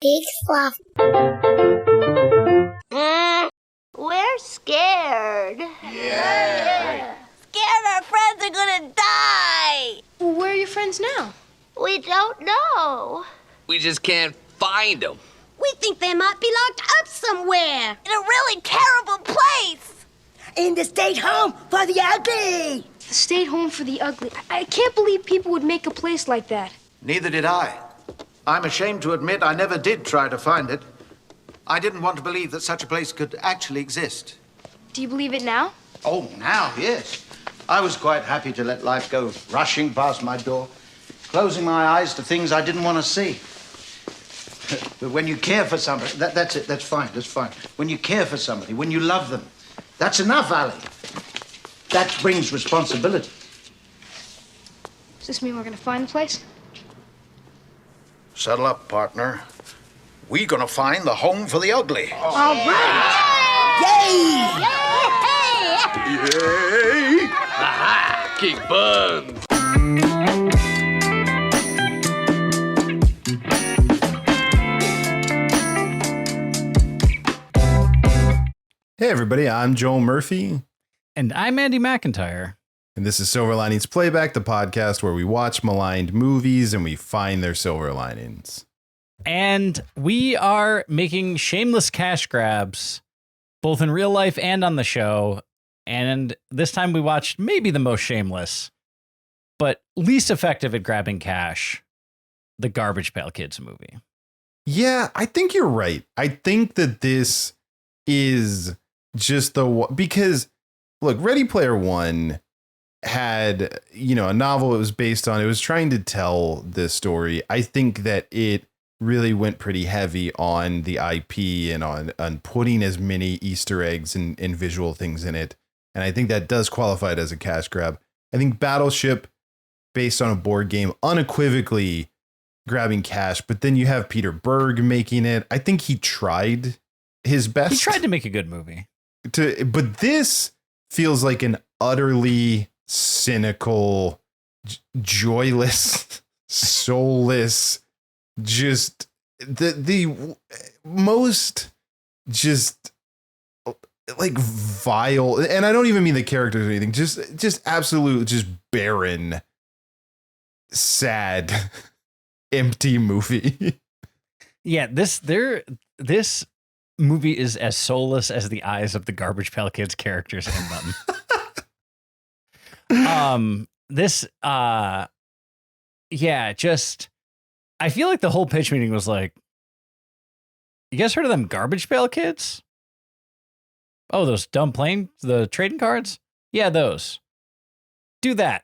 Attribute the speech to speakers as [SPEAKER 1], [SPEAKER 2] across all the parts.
[SPEAKER 1] Big fluff.
[SPEAKER 2] We're scared.
[SPEAKER 3] Yeah.
[SPEAKER 2] Scared our friends are gonna die.
[SPEAKER 4] Well, where are your friends now?
[SPEAKER 2] We don't know.
[SPEAKER 3] We just can't find them.
[SPEAKER 5] We think they might be locked up somewhere.
[SPEAKER 2] In a really terrible place.
[SPEAKER 5] In the state home for the ugly.
[SPEAKER 4] The state home for the ugly. I can't believe people would make a place like that.
[SPEAKER 6] Neither did I. I'm ashamed to admit I never did try to find it. I didn't want to believe that such a place could actually exist.
[SPEAKER 4] Do you believe it now?
[SPEAKER 6] Oh, now, yes. I was quite happy to let life go rushing past my door, closing my eyes to things I didn't want to see. But when you care for somebody, that's it, that's fine. When you care for somebody, when you love them, that's enough, Ali. That brings responsibility.
[SPEAKER 4] Does this mean we're gonna find the place?
[SPEAKER 6] Settle up, partner. We're gonna find the home for the ugly.
[SPEAKER 5] All right. Yay!
[SPEAKER 3] Yay! Aha! King Bun!
[SPEAKER 7] Hey everybody, I'm Joel Murphy.
[SPEAKER 8] And I'm Andy McIntyre.
[SPEAKER 7] And this is Silver Linings Playback, the podcast where we watch maligned movies and we find their silver linings.
[SPEAKER 8] And we are making shameless cash grabs, both in real life and on the show. And this time we watched maybe the most shameless, but least effective at grabbing cash, the Garbage Pail Kids movie.
[SPEAKER 7] Yeah, I think you're right. I think that this is just because, look, Ready Player One had, a novel it was based on. It was trying to tell this story. I think that it really went pretty heavy on the IP and on putting as many Easter eggs and visual things in it. And I think that does qualify it as a cash grab. I think Battleship, based on a board game, unequivocally grabbing cash. But then you have Peter Berg making it. I think he tried his best.
[SPEAKER 8] He tried to make a good movie.
[SPEAKER 7] But this feels like an utterly cynical, joyless, soulless, just the most just like vile, and I don't even mean the characters or anything, just absolute, just barren, sad, empty movie.
[SPEAKER 8] Yeah, this movie is as soulless as the eyes of the Garbage Pail Kids characters in them. I feel like the whole pitch meeting was like, you guys heard of them Garbage Pail Kids? Oh, those dumb the trading cards? Yeah, those. Do that.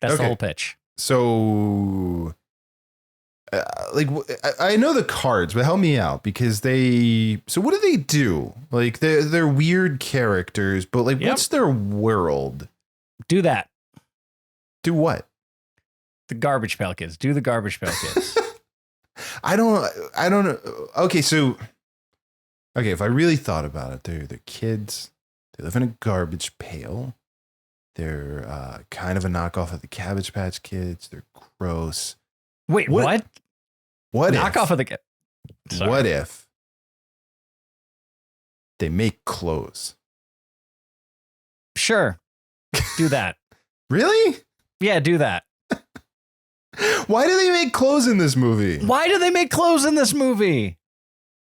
[SPEAKER 8] That's the whole pitch.
[SPEAKER 7] So, I know the cards, but help me out because so what do they do? Like, they're weird characters, but like, what's their world?
[SPEAKER 8] Do that.
[SPEAKER 7] Do what?
[SPEAKER 8] The Garbage Pail Kids. Do the Garbage Pail Kids.
[SPEAKER 7] I don't know. Okay, if I really thought about it, they're kids. They live in a garbage pail. They're kind of a knockoff of the Cabbage Patch Kids. They're gross.
[SPEAKER 8] Wait, what?
[SPEAKER 7] What
[SPEAKER 8] knockoff of the? Sorry.
[SPEAKER 7] What if they make clothes?
[SPEAKER 8] Sure, do that.
[SPEAKER 7] Really?
[SPEAKER 8] Yeah, do that.
[SPEAKER 7] Why do they make clothes in this movie?
[SPEAKER 8] Why do they make clothes in this movie?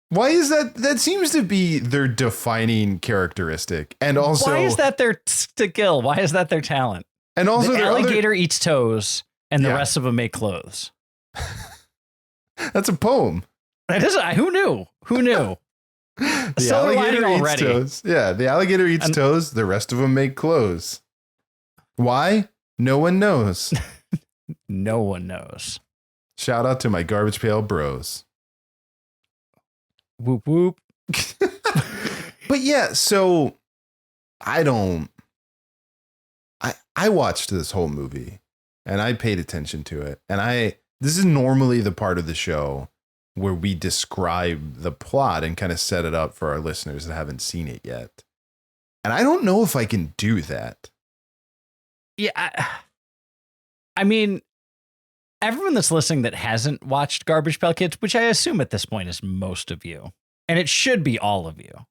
[SPEAKER 7] Why is that? That seems to be their defining characteristic. And also,
[SPEAKER 8] why is that their skill? Why is that their talent?
[SPEAKER 7] And also,
[SPEAKER 8] the alligator eats toes, and the rest of them make clothes.
[SPEAKER 7] That's a poem.
[SPEAKER 8] That is. Who knew? Who knew?
[SPEAKER 7] The alligator eats toes. Yeah, the alligator eats toes. The rest of them make clothes. Why? No one knows.
[SPEAKER 8] No one knows.
[SPEAKER 7] Shout out to my garbage pail bros.
[SPEAKER 8] Whoop whoop.
[SPEAKER 7] But yeah, so I watched this whole movie and I paid attention to it. And this is normally the part of the show where we describe the plot and kind of set it up for our listeners that haven't seen it yet. And I don't know if I can do that.
[SPEAKER 8] Yeah. I mean, everyone that's listening that hasn't watched Garbage Pail Kids, which I assume at this point is most of you, and it should be all of you.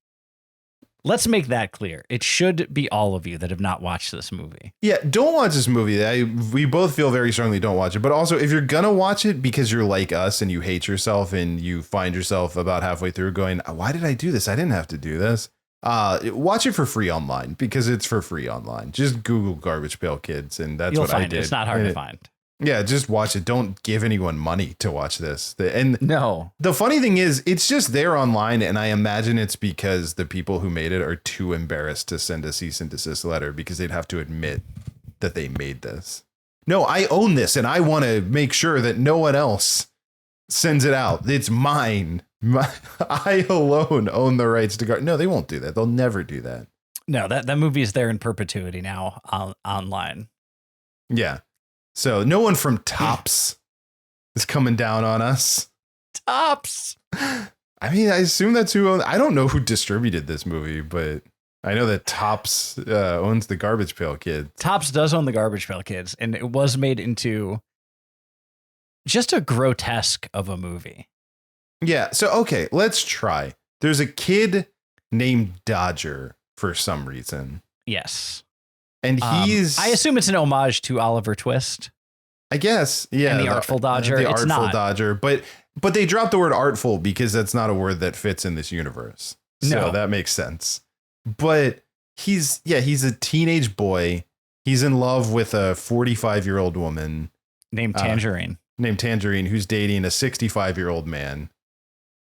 [SPEAKER 8] Let's make that clear. It should be all of you that have not watched this movie.
[SPEAKER 7] Yeah, don't watch this movie. We both feel very strongly don't watch it. But also, if you're going to watch it because you're like us and you hate yourself and you find yourself about halfway through going, why did I do this? I didn't have to do this. Watch it for free online because it's for free online. Just Google Garbage Pail Kids and that's what I did.
[SPEAKER 8] It's not hard to find.
[SPEAKER 7] Yeah, just watch it. Don't give anyone money to watch this. And
[SPEAKER 8] no,
[SPEAKER 7] the funny thing is, it's just there online. And I imagine it's because the people who made it are too embarrassed to send a cease and desist letter because they'd have to admit that they made this. No, I own this and I want to make sure that no one else sends it out. It's mine. I alone own the rights to go. No, they won't do that. They'll never do that.
[SPEAKER 8] No, that movie is there in perpetuity now online.
[SPEAKER 7] Yeah. So no one from Tops is coming down on us.
[SPEAKER 8] Tops.
[SPEAKER 7] I mean, I assume that's who owns. I don't know who distributed this movie, but I know that Tops owns the Garbage Pail Kids.
[SPEAKER 8] Tops does own the Garbage Pail Kids, and it was made into just a grotesque of a movie.
[SPEAKER 7] Yeah. So, okay, let's try. There's a kid named Dodger for some reason.
[SPEAKER 8] Yes.
[SPEAKER 7] And he's...
[SPEAKER 8] I assume it's an homage to Oliver Twist.
[SPEAKER 7] I guess. Yeah.
[SPEAKER 8] And the Artful Dodger.
[SPEAKER 7] The
[SPEAKER 8] it's
[SPEAKER 7] Artful
[SPEAKER 8] not.
[SPEAKER 7] Dodger. But they dropped the word artful because that's not a word that fits in this universe. So
[SPEAKER 8] No.
[SPEAKER 7] that makes sense. But he's a teenage boy. He's in love with a 45-year-old woman.
[SPEAKER 8] Named Tangerine.
[SPEAKER 7] Who's dating a 65-year-old man.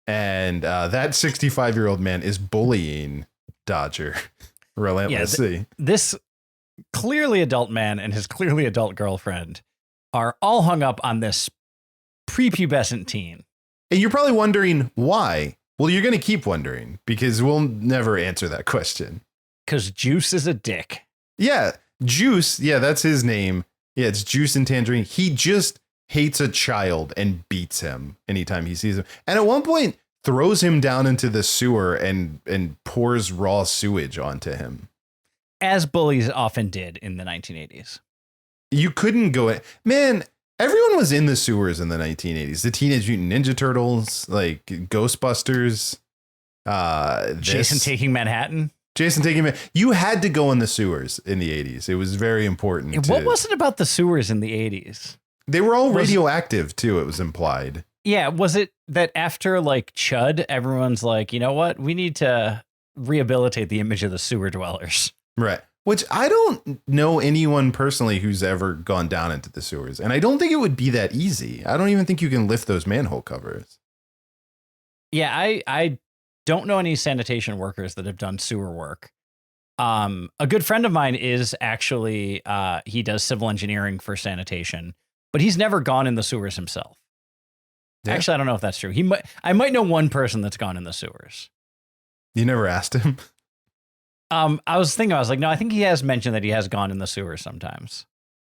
[SPEAKER 7] And that 65-year-old man is bullying Dodger relentlessly.
[SPEAKER 8] Yeah, this clearly adult man and his clearly adult girlfriend are all hung up on this prepubescent teen.
[SPEAKER 7] And you're probably wondering why. Well, you're going to keep wondering because we'll never answer that question.
[SPEAKER 8] Because Juice is a dick.
[SPEAKER 7] Yeah, Juice. Yeah, that's his name. Yeah, it's Juice and Tangerine. He just hates a child and beats him anytime he sees him. And at one point throws him down into the sewer and pours raw sewage onto him.
[SPEAKER 8] As bullies often did in the 1980s.
[SPEAKER 7] You couldn't go in. Man, everyone was in the sewers in the 1980s. The Teenage Mutant Ninja Turtles, like Ghostbusters.
[SPEAKER 8] Jason Taking Manhattan.
[SPEAKER 7] You had to go in the sewers in the 80s. It was very important.
[SPEAKER 8] What was it about the sewers in the 80s?
[SPEAKER 7] They were all radioactive, too, it was implied.
[SPEAKER 8] Yeah, was it that after, like, Chud, everyone's like, you know what? We need to rehabilitate the image of the sewer dwellers.
[SPEAKER 7] Right. Which I don't know anyone personally who's ever gone down into the sewers. And I don't think it would be that easy. I don't even think you can lift those manhole covers.
[SPEAKER 8] Yeah, I don't know any sanitation workers that have done sewer work. A good friend of mine is actually, he does civil engineering for sanitation, but he's never gone in the sewers himself. Yeah. Actually, I don't know if that's true. I might know one person that's gone in the sewers.
[SPEAKER 7] You never asked him?
[SPEAKER 8] I was like, no, I think he has mentioned that he has gone in the sewers sometimes.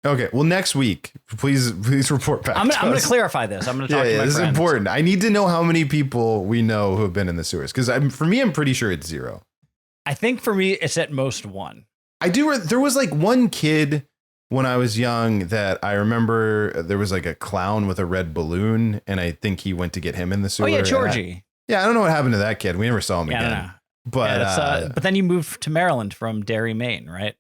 [SPEAKER 8] Okay.
[SPEAKER 7] Well, next week, please report back.
[SPEAKER 8] I'm going to clarify this. I'm going to talk to my
[SPEAKER 7] this
[SPEAKER 8] friends.
[SPEAKER 7] Is important. I need to know how many people we know who have been in the sewers. Because for me, I'm pretty sure it's 0.
[SPEAKER 8] I think for me, it's at most 1.
[SPEAKER 7] There was like one kid when I was young that I remember there was like a clown with a red balloon. And I think he went to get him in the sewer.
[SPEAKER 8] Oh, yeah, Georgie.
[SPEAKER 7] I don't know what happened to that kid. We never saw him again.
[SPEAKER 8] I don't know.
[SPEAKER 7] But
[SPEAKER 8] but then you moved to Maryland from Derry, Maine, right?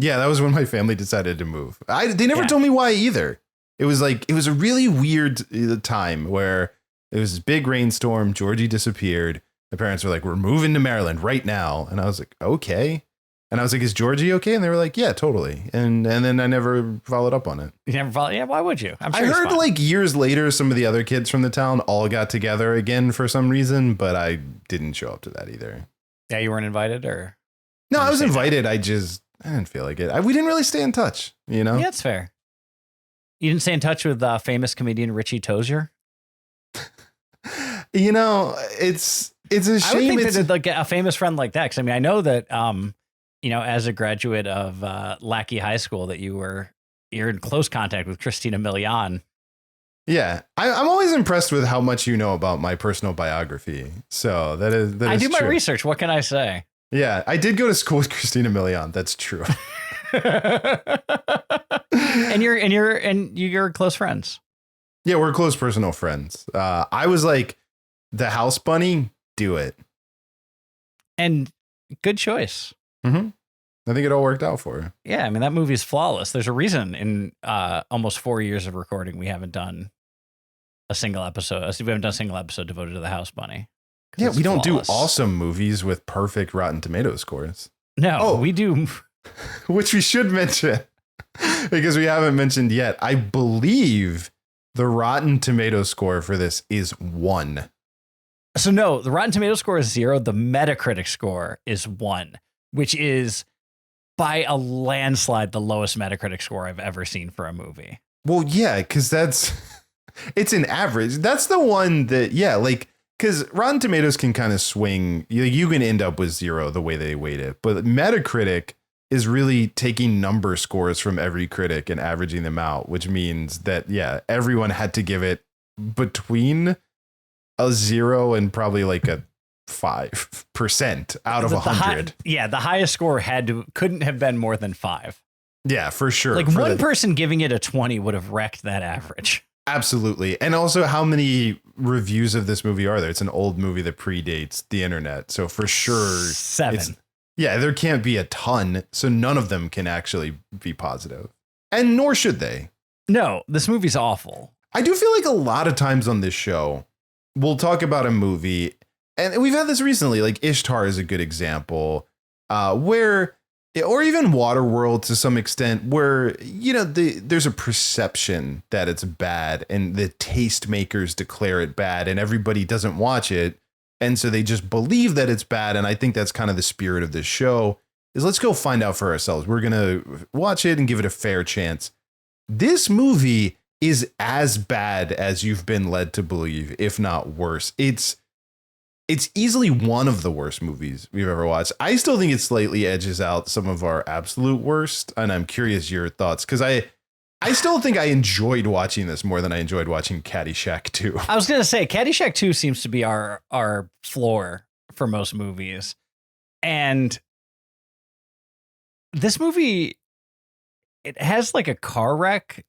[SPEAKER 7] Yeah, that was when my family decided to move. They never told me why either. It was a really weird time where it was this big rainstorm. Georgie disappeared. My parents were like, "We're moving to Maryland right now," and I was like, "Okay." And I was like, "Is Georgie okay?" And they were like, "Yeah, totally." And then I never followed up on it.
[SPEAKER 8] You never followed? Yeah, why would you? I'm sure
[SPEAKER 7] I heard like years later, some of the other kids from the town all got together again for some reason, but I didn't show up to that either.
[SPEAKER 8] Yeah, you weren't invited, or?
[SPEAKER 7] No, I was invited. I didn't feel like it. We didn't really stay in touch, you know?
[SPEAKER 8] Yeah, it's fair. You didn't stay in touch with famous comedian Richie Tozier?
[SPEAKER 7] You know, it's a shame.
[SPEAKER 8] I would think that like a famous friend like that, because I mean, I know that, as a graduate of Lackey High School, that you're in close contact with Christina Milian.
[SPEAKER 7] Yeah, I'm always impressed with how much you know about my personal biography. So that is
[SPEAKER 8] I do
[SPEAKER 7] true.
[SPEAKER 8] my research. What can I say?
[SPEAKER 7] Yeah, I did go to school with Christina Milian. That's true.
[SPEAKER 8] and you're close friends.
[SPEAKER 7] Yeah, we're close personal friends. I was like, the house bunny, do it.
[SPEAKER 8] And good choice.
[SPEAKER 7] Mm-hmm. I think it all worked out for her.
[SPEAKER 8] Yeah, I mean, that movie is flawless. There's a reason in almost 4 years of recording we haven't done a single episode. We haven't done a single episode devoted to the house bunny.
[SPEAKER 7] Yeah, we don't
[SPEAKER 8] flawless.
[SPEAKER 7] do awesome movies with perfect Rotten Tomato scores.
[SPEAKER 8] No, we do.
[SPEAKER 7] Which we should mention because we haven't mentioned yet. I believe the Rotten Tomato score for this is 1.
[SPEAKER 8] So no, the Rotten Tomato score is 0. The Metacritic score is 1, which is by a landslide the lowest Metacritic score I've ever seen for a movie.
[SPEAKER 7] Well, yeah, because it's an average. That's the one that, yeah, like, because Rotten Tomatoes can kind of swing. You can end up with 0 the way they weight it. But Metacritic is really taking number scores from every critic and averaging them out, which means that, yeah, everyone had to give it between a 0 and probably like a 5% out of 100.
[SPEAKER 8] The highest score couldn't have been more than 5.
[SPEAKER 7] Yeah, for sure.
[SPEAKER 8] Like one person giving it a 20 would have wrecked that average.
[SPEAKER 7] Absolutely. And also, how many reviews of this movie are there? It's an old movie that predates the internet. So for sure,
[SPEAKER 8] 7.
[SPEAKER 7] Yeah, there can't be a ton. So none of them can actually be positive. And nor should they.
[SPEAKER 8] No, this movie's awful.
[SPEAKER 7] I do feel like a lot of times on this show, we'll talk about a movie. And we've had this recently, like Ishtar is a good example, where, or even Waterworld to some extent, where, you know, there's a perception that it's bad and the tastemakers declare it bad and everybody doesn't watch it. And so they just believe that it's bad. And I think that's kind of the spirit of this show is let's go find out for ourselves. We're going to watch it and give it a fair chance. This movie is as bad as you've been led to believe, if not worse. It's easily one of the worst movies we've ever watched. I still think it slightly edges out some of our absolute worst. And I'm curious your thoughts, because I still think I enjoyed watching this more than I enjoyed watching Caddyshack 2.
[SPEAKER 8] I was going to say Caddyshack 2 seems to be our floor for most movies. And this movie, it has like a car wreck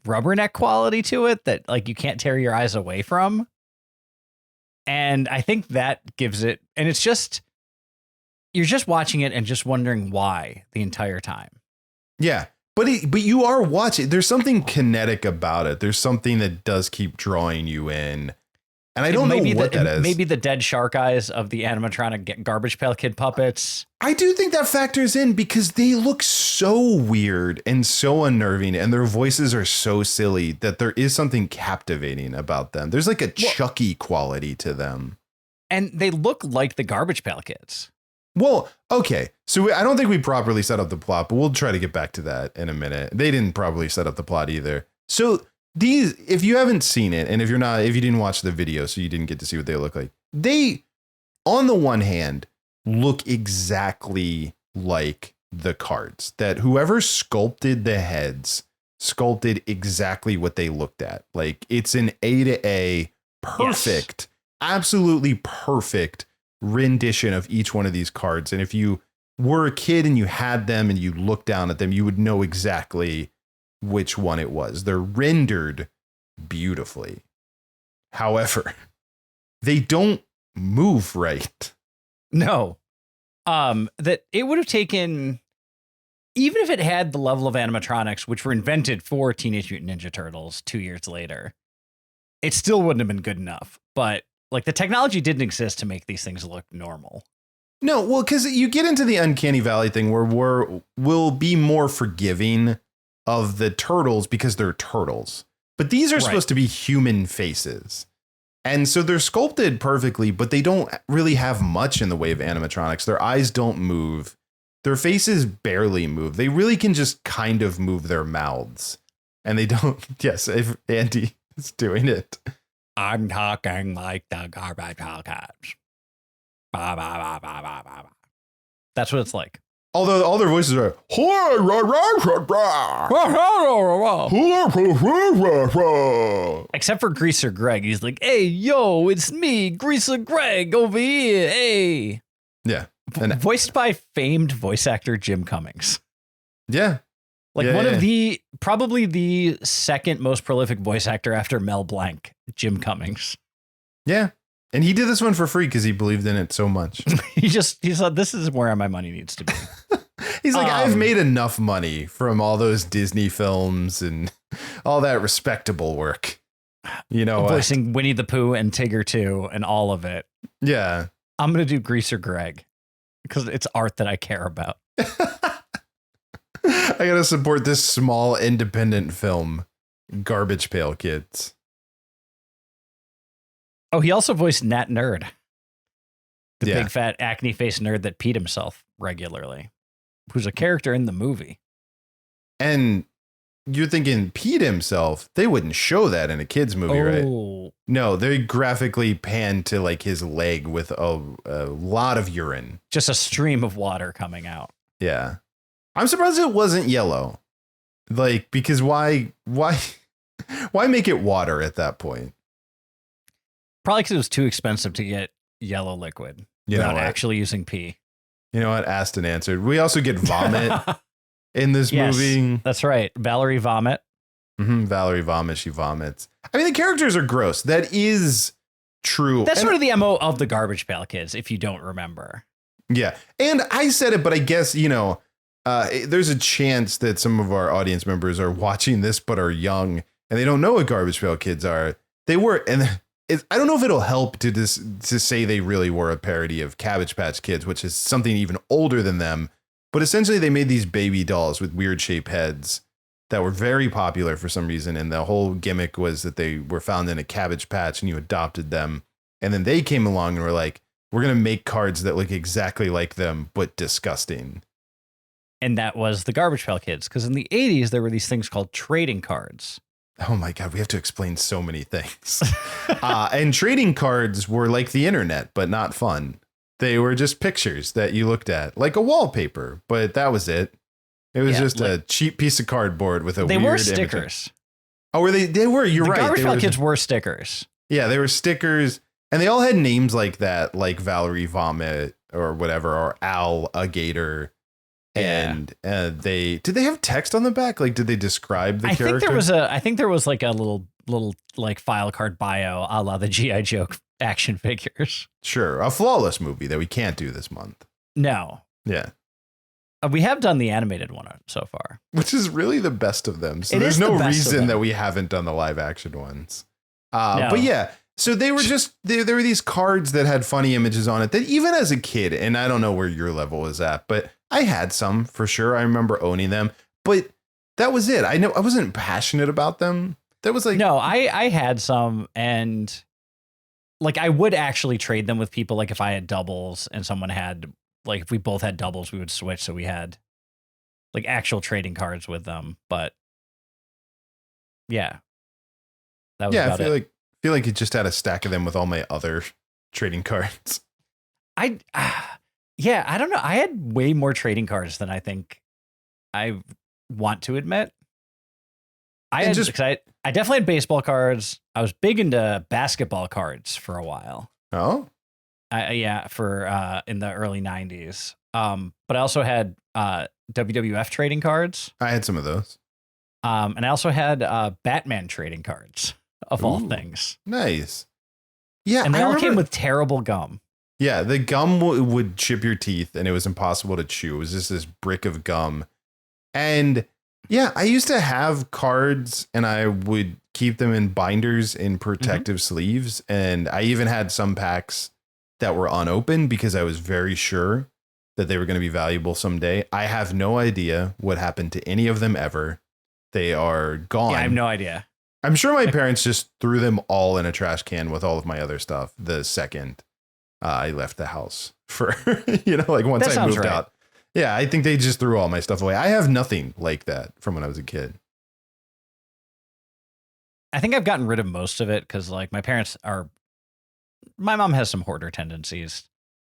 [SPEAKER 8] rubberneck quality to it that like you can't tear your eyes away from. And I think that gives it, and it's just, you're just watching it and just wondering why the entire time.
[SPEAKER 7] Yeah. But you are watching. There's something kinetic about it. There's something that does keep drawing you in. And I don't know what that is.
[SPEAKER 8] Maybe the dead shark eyes of the animatronic Garbage Pail Kid puppets.
[SPEAKER 7] I do think that factors in because they look so weird and so unnerving and their voices are so silly that there is something captivating about them. There's like a Chucky quality to them.
[SPEAKER 8] And they look like the Garbage Pail Kids.
[SPEAKER 7] Well, okay. So I don't think we properly set up the plot, but we'll try to get back to that in a minute. They didn't properly set up the plot either. So these, if you haven't seen it, and if you didn't watch the video, so you didn't get to see what they look like, they, on the one hand, look exactly like the cards that whoever sculpted the heads sculpted exactly what they looked at. Like it's an A to A perfect, absolutely perfect rendition of each one of these cards. And if you were a kid and you had them and you looked down at them, you would know exactly which one it was. They're rendered beautifully. However, they don't move right.
[SPEAKER 8] No. That it would have taken, even if it had the level of animatronics which were invented for Teenage Mutant Ninja Turtles 2 years later, it still wouldn't have been good enough. But like the technology didn't exist to make these things look normal.
[SPEAKER 7] No, well, because you get into the uncanny valley thing where we'll be more forgiving of the turtles because they're turtles. But these are supposed to be human faces. And so they're sculpted perfectly, but they don't really have much in the way of animatronics. Their eyes don't move. Their faces barely move. They really can just kind of move their mouths. And they don't. Yes, if Andy is doing it.
[SPEAKER 8] I'm talking like the Garbage Pail Kids. Ba, ba, ba, ba, ba, ba, ba. That's what it's like.
[SPEAKER 7] Although all their voices are
[SPEAKER 8] except for Greaser Greg. He's like, hey, yo, it's me, Greaser Greg over here. Hey.
[SPEAKER 7] Yeah.
[SPEAKER 8] Voiced by famed voice actor Jim Cummings.
[SPEAKER 7] Yeah.
[SPEAKER 8] Like one of the, probably the second most prolific voice actor after Mel Blanc, Jim Cummings.
[SPEAKER 7] Yeah. And he did this one for free because he believed in it so much.
[SPEAKER 8] he thought, this is where my money needs to be.
[SPEAKER 7] He's like, I've made enough money from all those Disney films and all that respectable work. You know,
[SPEAKER 8] voicing Winnie the Pooh and Tigger too, and all of it.
[SPEAKER 7] Yeah.
[SPEAKER 8] I'm going to do Greaser Greg because it's art that I care about.
[SPEAKER 7] I got to support this small independent film, Garbage Pail Kids.
[SPEAKER 8] Oh, he also voiced Nat Nerd, the
[SPEAKER 7] Yeah.
[SPEAKER 8] big fat acne faced nerd that peed himself regularly, who's a character in the movie.
[SPEAKER 7] And you're thinking peed himself. They wouldn't show that in a kid's movie, right? No, they graphically pan to like his leg with a lot of urine.
[SPEAKER 8] Just a stream of water coming out.
[SPEAKER 7] Yeah. I'm surprised it wasn't yellow. Like, because why make it water at that point?
[SPEAKER 8] Probably because it was too expensive to get yellow liquid without actually using pee.
[SPEAKER 7] You know what? Astin answered. We also get vomit in this movie.
[SPEAKER 8] That's right. Valerie Vomit.
[SPEAKER 7] Valerie Vomit. She vomits. I mean, the characters are gross. That is true.
[SPEAKER 8] That's sort of the MO of the Garbage Pail Kids, if you don't remember.
[SPEAKER 7] Yeah. And I said it, but I guess, you know, there's a chance that some of our audience members are watching this but are young and they don't know what Garbage Pail Kids are. They were, and I don't know if it'll help to say they really were a parody of Cabbage Patch Kids, which is something even older than them. But essentially, they made these baby dolls with weird shaped heads that were very popular for some reason. And the whole gimmick was that they were found in a cabbage patch and you adopted them. And then they came along and were like, we're going to make cards that look exactly like them, but disgusting.
[SPEAKER 8] And that was the Garbage Pail Kids, because in the 80s, there were these things called trading cards.
[SPEAKER 7] Oh my God, we have to explain so many things. And trading cards were like the internet, but not fun. They were just pictures that you looked at, like a wallpaper, but that was it. It was just a cheap piece of cardboard with a weird image. They were
[SPEAKER 8] stickers.
[SPEAKER 7] Oh, were they? They were, you're right.
[SPEAKER 8] The Garbage Pail Kids were stickers. Yeah,
[SPEAKER 7] they were stickers. And they all had names like that, like Valerie Vomit or whatever, or Alligator. And did they have text on the back? Like, did they describe the character?
[SPEAKER 8] I think there was like a little like file card bio a la the G.I. Joe action figures.
[SPEAKER 7] Sure. A flawless movie that we can't do this month.
[SPEAKER 8] No.
[SPEAKER 7] Yeah.
[SPEAKER 8] We have done the animated one so far,
[SPEAKER 7] which is really the best of them. So there's no reason that we haven't done the live action ones. No. But yeah, so they were just, there were these cards that had funny images on it that even as a kid, and I don't know where your level is at, but I had some for sure. I remember owning them, but that was it. I know I wasn't passionate about them. That was like,
[SPEAKER 8] no, I had some, and like I would actually trade them with people. Like if I had doubles and someone had, like if we both had doubles, we would switch. So we had like actual trading cards with them. But yeah, that was about it.
[SPEAKER 7] I feel like you just had a stack of them with all my other trading cards.
[SPEAKER 8] Yeah, I don't know. I had way more trading cards than I think I want to admit. I definitely had baseball cards. I was big into basketball cards for a while.
[SPEAKER 7] Oh,
[SPEAKER 8] for in the early 90s. But I also had WWF trading cards.
[SPEAKER 7] I had some of those.
[SPEAKER 8] And I also had Batman trading cards of all things.
[SPEAKER 7] Nice. Yeah,
[SPEAKER 8] and they all came with terrible gum.
[SPEAKER 7] Yeah, the gum would chip your teeth and it was impossible to chew. It was just this brick of gum. And yeah, I used to have cards and I would keep them in binders in protective sleeves. And I even had some packs that were unopened because I was very sure that they were going to be valuable someday. I have no idea what happened to any of them ever. They are gone.
[SPEAKER 8] Yeah, I have no idea.
[SPEAKER 7] I'm sure my parents just threw them all in a trash can with all of my other stuff the second I left the house for, like once I moved out. Yeah, I think they just threw all my stuff away. I have nothing like that from when I was a kid.
[SPEAKER 8] I think I've gotten rid of most of it because like my mom has some hoarder tendencies,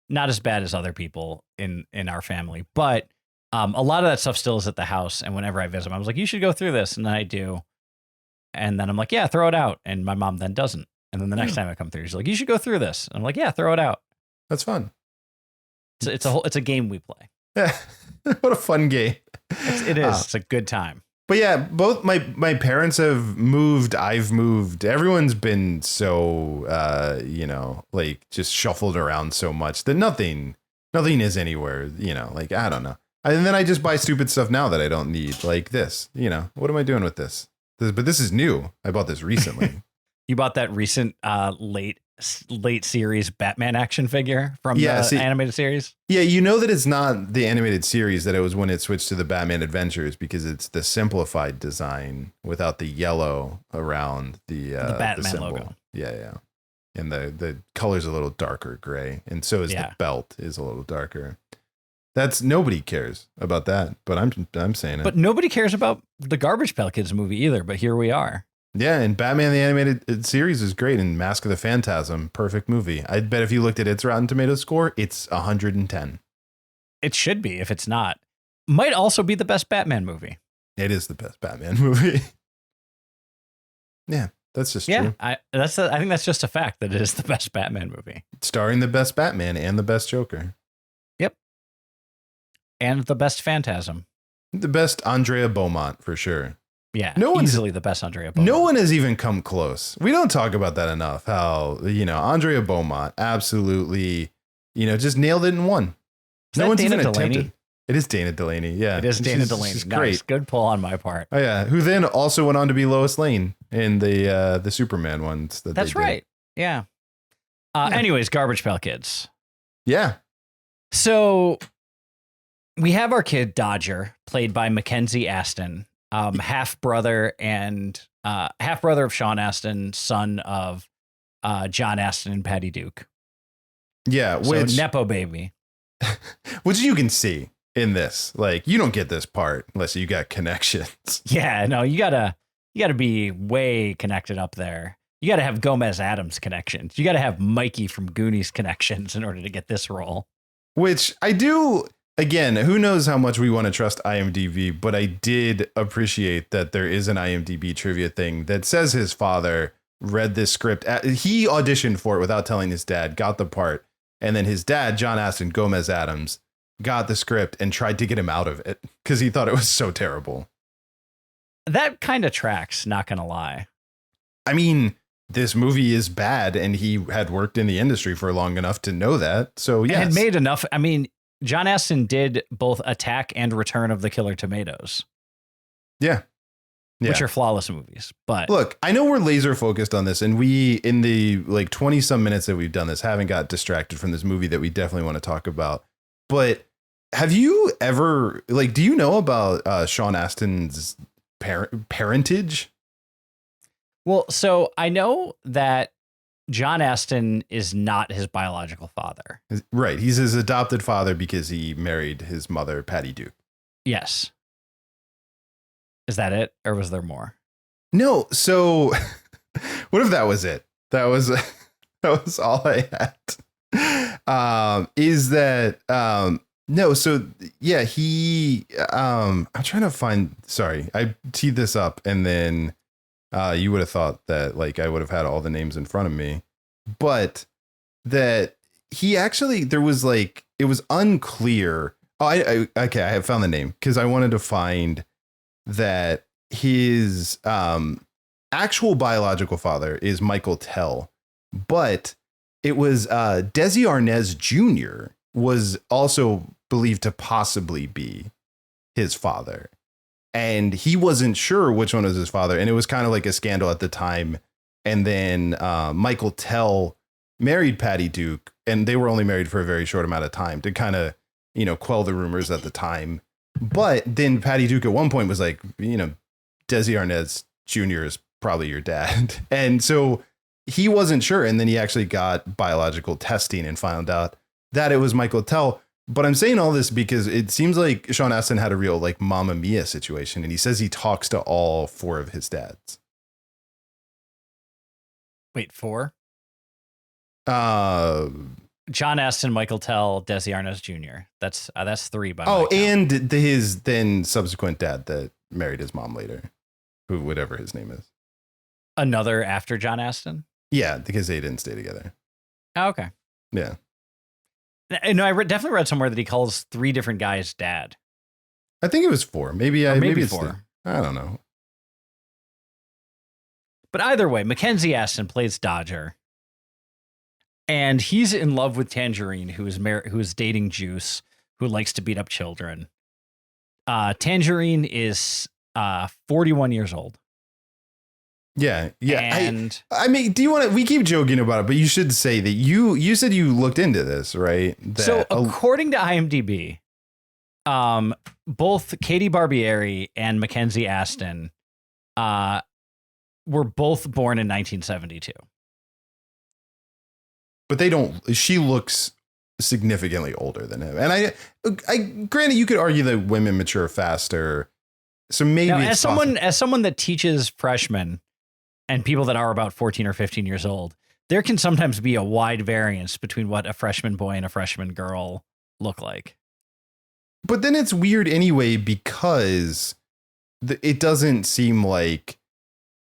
[SPEAKER 8] not as bad as other people in our family, but a lot of that stuff still is at the house. And whenever I visit, I was like, you should go through this. And then I do. And then I'm like, yeah, throw it out. And my mom then doesn't. And then the next time I come through, she's like, you should go through this. And I'm like, yeah, throw it out.
[SPEAKER 7] That's fun.
[SPEAKER 8] It's a game we play.
[SPEAKER 7] What a fun game.
[SPEAKER 8] It is. It's a good time.
[SPEAKER 7] But yeah, both my parents have moved. I've moved. Everyone's been so, like just shuffled around so much that nothing is anywhere, like, I don't know. And then I just buy stupid stuff now that I don't need, like this, what am I doing with this? But this is new. I bought this recently.
[SPEAKER 8] You bought that recent late series Batman action figure from the animated series? Yeah,
[SPEAKER 7] that it's not the animated series, that it was when it switched to the Batman Adventures, because it's the simplified design without the yellow around the
[SPEAKER 8] Batman logo.
[SPEAKER 7] Yeah. And the color's a little darker gray, and so is the belt is a little darker. Nobody cares about that, but I'm saying it.
[SPEAKER 8] But nobody cares about the Garbage Pail Kids movie either, but here we are.
[SPEAKER 7] Yeah, and Batman the Animated Series is great, and Mask of the Phantasm, perfect movie. I bet if you looked at its Rotten Tomatoes score, it's 110.
[SPEAKER 8] It should be, if it's not. Might also be the best Batman movie.
[SPEAKER 7] It is the best Batman movie. Yeah, that's just true.
[SPEAKER 8] I think that's just a fact that it is the best Batman movie.
[SPEAKER 7] Starring the best Batman and the best Joker.
[SPEAKER 8] Yep. And the best Phantasm.
[SPEAKER 7] The best Andrea Beaumont, for sure.
[SPEAKER 8] Yeah, easily the best Andrea Beaumont.
[SPEAKER 7] No one has even come close. We don't talk about that enough. How, Andrea Beaumont absolutely, just nailed it and won. No one's even attempted. It is Dana Delaney. Yeah,
[SPEAKER 8] it is Dana Delaney. She's
[SPEAKER 7] great.
[SPEAKER 8] Nice. Good pull on my part.
[SPEAKER 7] Oh yeah, who then also went on to be Lois Lane in the Superman ones.
[SPEAKER 8] That's right. Yeah. Anyways, Garbage Pail Kids.
[SPEAKER 7] Yeah.
[SPEAKER 8] So we have our kid Dodger, played by Mackenzie Astin. Half brother of Sean Astin, son of John Astin and Patty Duke.
[SPEAKER 7] Yeah,
[SPEAKER 8] so nepo baby.
[SPEAKER 7] Which you can see in this. Like, you don't get this part unless you got connections.
[SPEAKER 8] Yeah, no, you gotta be way connected up there. You gotta have Gomez Adams connections. You gotta have Mikey from Goonies connections in order to get this role.
[SPEAKER 7] Which I do. Again, who knows how much we want to trust IMDb, but I did appreciate that there is an IMDb trivia thing that says his father read this script. He auditioned for it without telling his dad, got the part. And then his dad, John Astin, Gomez Adams, got the script and tried to get him out of it because he thought it was so terrible.
[SPEAKER 8] That kind of tracks, not going to lie.
[SPEAKER 7] I mean, this movie is bad and he had worked in the industry for long enough to know that. So, yeah.
[SPEAKER 8] And had made enough. I mean, John Astin did both Attack and Return of the Killer Tomatoes.
[SPEAKER 7] Yeah.
[SPEAKER 8] Which are flawless movies. But
[SPEAKER 7] look, I know we're laser focused on this, and we, in the 20 some minutes that we've done this, haven't got distracted from this movie that we definitely want to talk about. But have you ever, do you know about Sean Astin's parentage?
[SPEAKER 8] Well, so I know that John Astin is not his biological father.
[SPEAKER 7] Right. He's his adopted father because he married his mother, Patty Duke.
[SPEAKER 8] Yes. Is that it? Or was there more?
[SPEAKER 7] No. So what if that was it? That was all I had. Is that no. So yeah, I'm trying to find, sorry, I teed this up and then you would have thought that I would have had all the names in front of me, but that he actually, there was it was unclear. Oh, I have found the name because I wanted to find that his actual biological father is Michael Tell, but it was Desi Arnaz Jr. was also believed to possibly be his father. And he wasn't sure which one was his father. And it was kind of like a scandal at the time. And then Michael Tell married Patty Duke, and they were only married for a very short amount of time to kind of, quell the rumors at the time. But then Patty Duke at one point was like, Desi Arnaz Jr. is probably your dad. And so he wasn't sure. And then he actually got biological testing and found out that it was Michael Tell. But I'm saying all this because it seems like Sean Astin had a real Mamma Mia situation. And he says he talks to all four of his dads.
[SPEAKER 8] Wait, four? John Astin, Michael Tell, Desi Arnaz Jr. That's three by my count.
[SPEAKER 7] And his then subsequent dad that married his mom later, whatever his name is.
[SPEAKER 8] Another after John Astin?
[SPEAKER 7] Yeah, because they didn't stay together.
[SPEAKER 8] Oh, okay.
[SPEAKER 7] Yeah.
[SPEAKER 8] No, definitely read somewhere that he calls 3 different guys dad.
[SPEAKER 7] I think it was 4. Maybe it's
[SPEAKER 8] 4.
[SPEAKER 7] I don't know.
[SPEAKER 8] But either way, Mackenzie Astin plays Dodger. And he's in love with Tangerine, who is dating Juice, who likes to beat up children. Tangerine is 41 years old.
[SPEAKER 7] Yeah.
[SPEAKER 8] And
[SPEAKER 7] I mean, do you want to? We keep joking about it, but you should say that you said you looked into this, right?
[SPEAKER 8] So according to IMDb, both Katie Barberi and Mackenzie Astin were both born in 1972.
[SPEAKER 7] But they don't. She looks significantly older than him, and I granted you could argue that women mature faster. So maybe
[SPEAKER 8] now, as someone that teaches freshmen and people that are about 14 or 15 years old, there can sometimes be a wide variance between what a freshman boy and a freshman girl look like.
[SPEAKER 7] But then it's weird anyway, because it doesn't seem like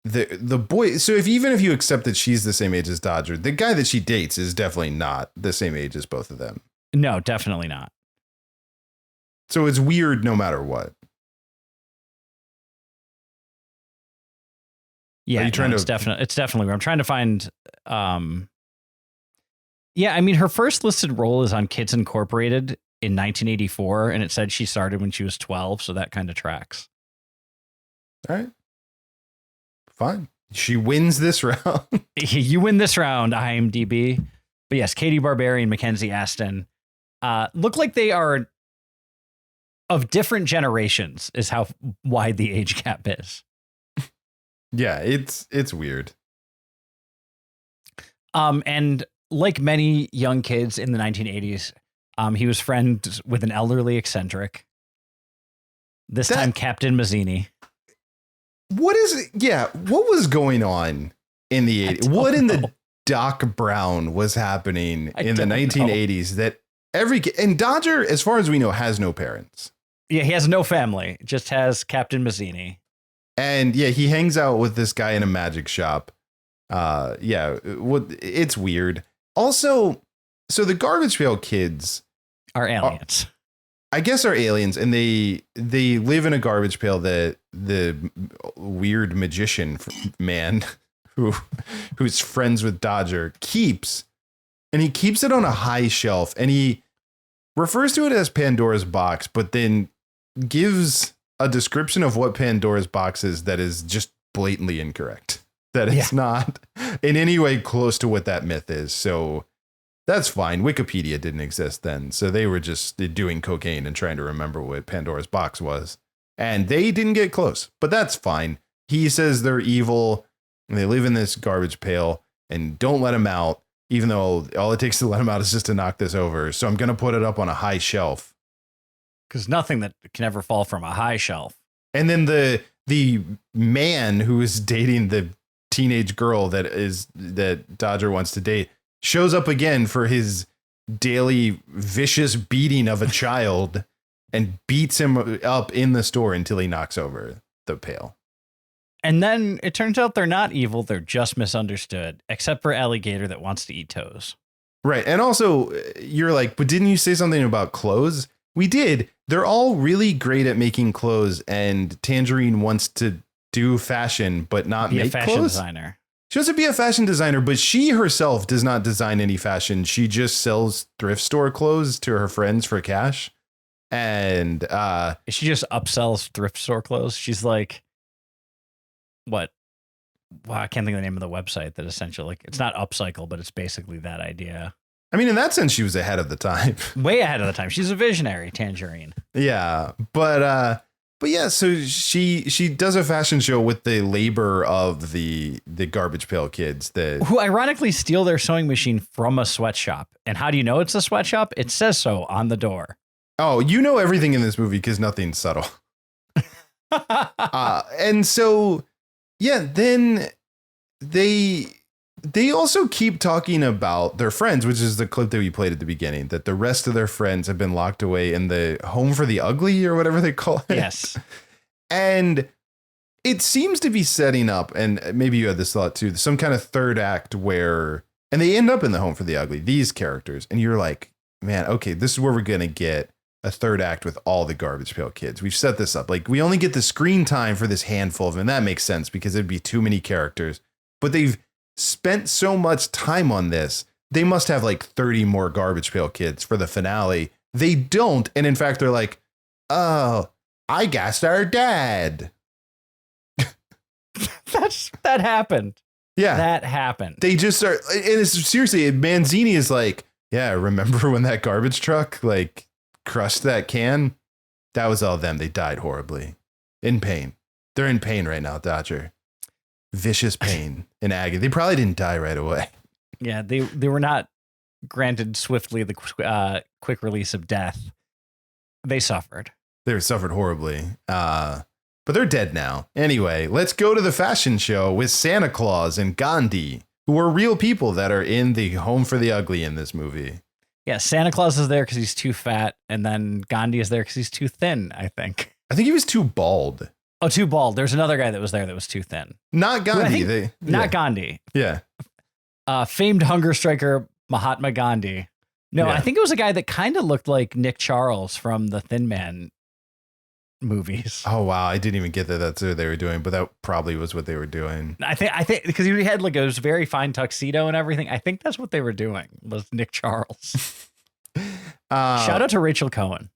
[SPEAKER 7] the boy. So even if you accept that she's the same age as Dodger, the guy that she dates is definitely not the same age as both of them.
[SPEAKER 8] No, definitely not.
[SPEAKER 7] So it's weird no matter what.
[SPEAKER 8] Yeah, it's definitely where I'm trying to find. Yeah, I mean, her first listed role is on Kids Incorporated in 1984, and it said she started when she was 12, so that kind of tracks.
[SPEAKER 7] All right, fine. She wins this round.
[SPEAKER 8] You win this round, IMDb. But yes, Katie Barberi and Mackenzie Astin look like they are of different generations. Is how wide the age gap is.
[SPEAKER 7] Yeah, it's weird.
[SPEAKER 8] And like many young kids in the 1980s, he was friends with an elderly eccentric. This time, Captain Mazzini.
[SPEAKER 7] What is it? Yeah, what was going on in the 80s? What in the Doc Brown was happening in the 1980s that and Dodger, as far as we know, has no parents.
[SPEAKER 8] Yeah, he has no family, just has Captain Mazzini.
[SPEAKER 7] And yeah, he hangs out with this guy in a magic shop. It's weird. Also, so the Garbage Pail Kids
[SPEAKER 8] are aliens.
[SPEAKER 7] I guess are aliens, and they live in a garbage pail that the weird magician man who's friends with Dodger keeps, and he keeps it on a high shelf, and he refers to it as Pandora's box, but then gives a description of what Pandora's box is that is just blatantly incorrect. That it's not in any way close to what that myth is. So that's fine. Wikipedia didn't exist then. So they were just doing cocaine and trying to remember what Pandora's box was. And they didn't get close, but that's fine. He says they're evil and they live in this garbage pail and don't let them out, even though all it takes to let them out is just to knock this over. So I'm going to put it up on a high shelf.
[SPEAKER 8] Because nothing that can ever fall from a high shelf.
[SPEAKER 7] And then the man who is dating the teenage girl that Dodger wants to date shows up again for his daily vicious beating of a child and beats him up in the store until he knocks over the pail.
[SPEAKER 8] And then it turns out they're not evil. They're just misunderstood, except for Alligator that wants to eat toes.
[SPEAKER 7] Right. And also you're like, but didn't you say something about clothes? We did. They're all really great at making clothes, and Tangerine wants to do fashion, but not make
[SPEAKER 8] fashion
[SPEAKER 7] clothes.
[SPEAKER 8] Designer.
[SPEAKER 7] She wants to be a fashion designer, but she herself does not design any fashion. She just sells thrift store clothes to her friends for cash. And
[SPEAKER 8] she just upsells thrift store clothes. She's like, what? Wow, I can't think of the name of the website that essentially, like, it's not upcycle, but it's basically that idea.
[SPEAKER 7] I mean, in that sense, she was ahead of the time.
[SPEAKER 8] Way ahead of the time. She's a visionary, Tangerine.
[SPEAKER 7] Yeah, but yeah, so she does a fashion show with the labor of the Garbage Pail Kids
[SPEAKER 8] who ironically steal their sewing machine from a sweatshop. And how do you know it's a sweatshop? It says so on the door.
[SPEAKER 7] Oh, you know everything in this movie because nothing's subtle. And so, yeah, then they also keep talking about their friends, which is the clip that we played at the beginning, that the rest of their friends have been locked away in the home for the ugly or whatever they call it.
[SPEAKER 8] Yes.
[SPEAKER 7] And it seems to be setting up, and maybe you had this thought too, some kind of third act where, and they end up in the home for the ugly, these characters. And you're like, man, okay, this is where we're going to get a third act with all the Garbage Pail Kids. We've set this up. Like, we only get the screen time for this handful of them. And that makes sense because it'd be too many characters. But they've spent so much time on this. They must have like 30 more Garbage Pail Kids for the finale. They don't. And in fact, they're like, oh, I gassed our dad.
[SPEAKER 8] That happened.
[SPEAKER 7] Yeah.
[SPEAKER 8] That happened.
[SPEAKER 7] They just start. And it's seriously, Manzini is like, yeah, remember when that garbage truck like crushed that can? That was all them. They died horribly. In pain. They're in pain right now, Dodger. Vicious pain and agony. They probably didn't die right away.
[SPEAKER 8] Yeah, they were not granted swiftly the quick release of death. They suffered.
[SPEAKER 7] They suffered horribly. But they're dead now. Anyway, let's go to the fashion show with Santa Claus and Gandhi, who are real people that are in the Home for the Ugly in this movie.
[SPEAKER 8] Yeah, Santa Claus is there because he's too fat, and then Gandhi is there because he's too thin, I think.
[SPEAKER 7] I think he was too bald.
[SPEAKER 8] Oh, too bald. There's another guy that was there that was too thin.
[SPEAKER 7] Not Gandhi.
[SPEAKER 8] Not Gandhi.
[SPEAKER 7] Yeah.
[SPEAKER 8] Famed hunger striker Mahatma Gandhi. No,
[SPEAKER 7] Yeah.
[SPEAKER 8] I think it was a guy that kind of looked like Nick Charles from the Thin Man movies.
[SPEAKER 7] Oh, wow. I didn't even get that that's what they were doing, but that probably was what they were doing.
[SPEAKER 8] I think because he had like a very fine tuxedo and everything. I think that's what they were doing was Nick Charles. Shout out to Rachel Cohen.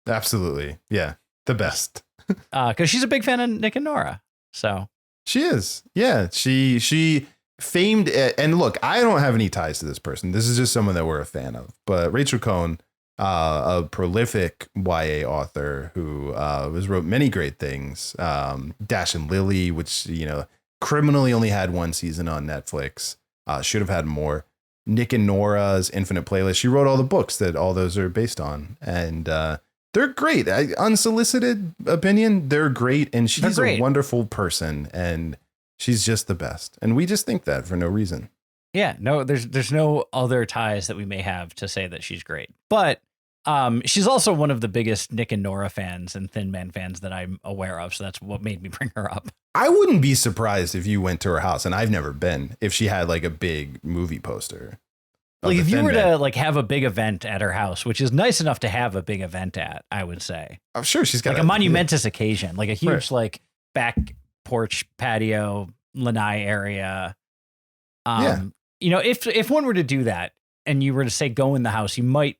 [SPEAKER 7] Absolutely. Yeah. The best.
[SPEAKER 8] Because she's a big fan of Nick and Nora. So
[SPEAKER 7] She is. Yeah. She famed. And look, I don't have any ties to this person. This is just someone that we're a fan of. But Rachel Cohen, a prolific YA author who wrote many great things. Dash and Lily, which, criminally only had one season on Netflix. Should have had more. Nick and Nora's Infinite Playlist. She wrote all the books that all those are based on. And they're great. Unsolicited opinion, they're great. And she's a wonderful person. And she's just the best. And we just think that for no reason.
[SPEAKER 8] yeah, no, there's no other ties that we may have to say that she's great. But she's also one of the biggest Nick and Nora fans and Thin Man fans that I'm aware of. So that's what made me bring her up.
[SPEAKER 7] I wouldn't be surprised if you went to her house, and I've never been, if she had like a big movie poster.
[SPEAKER 8] Like if you were to like have a big event at her house, which is nice enough to have a big event at, I would say.
[SPEAKER 7] I'm sure she's got
[SPEAKER 8] like a monumentous occasion, like a huge like back porch patio, lanai area. If one were to do that and you were to say go in the house, you might